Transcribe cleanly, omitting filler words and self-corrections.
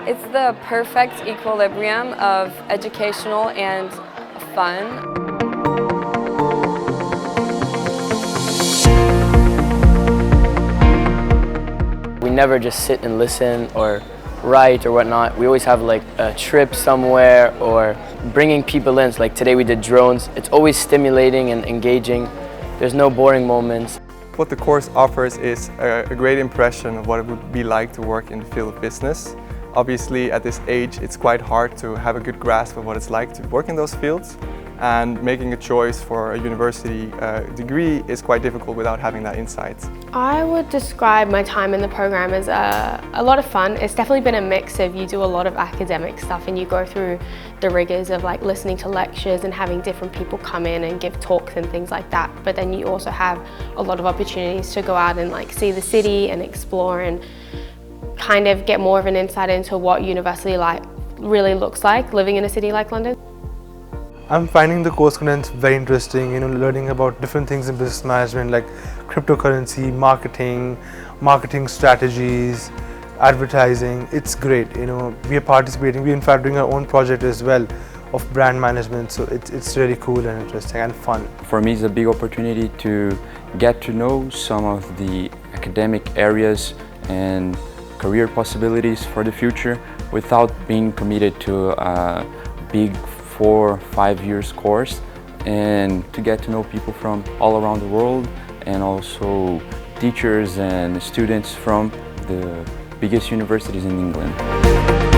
It's the perfect equilibrium of educational and fun. We never just sit and listen or write or whatnot. We always have like a trip somewhere or bringing people in. So like today we did drones. It's always stimulating and engaging. There's no boring moments. What the course offers is a great impression of what it would be like to work in the field of business. Obviously, at this age, it's quite hard to have a good grasp of what it's like to work in those fields, and making a choice for a university degree is quite difficult without having that insight. I would describe my time in the program as a lot of fun. It's definitely been a mix of, you do a lot of academic stuff and you go through the rigors of like listening to lectures and having different people come in and give talks and things like that. But then you also have a lot of opportunities to go out and like see the city and explore and kind of get more of an insight into what university life really looks like living in a city like London. I'm finding the course content very interesting, learning about different things in business management like cryptocurrency, marketing strategies, advertising. It's great, we are participating. We're in fact doing our own project as well of brand management, so it's really cool and interesting and fun. For me, it's a big opportunity to get to know some of the academic areas and career possibilities for the future without being committed to a big 4 or 5 years course, and to get to know people from all around the world and also teachers and students from the biggest universities in England.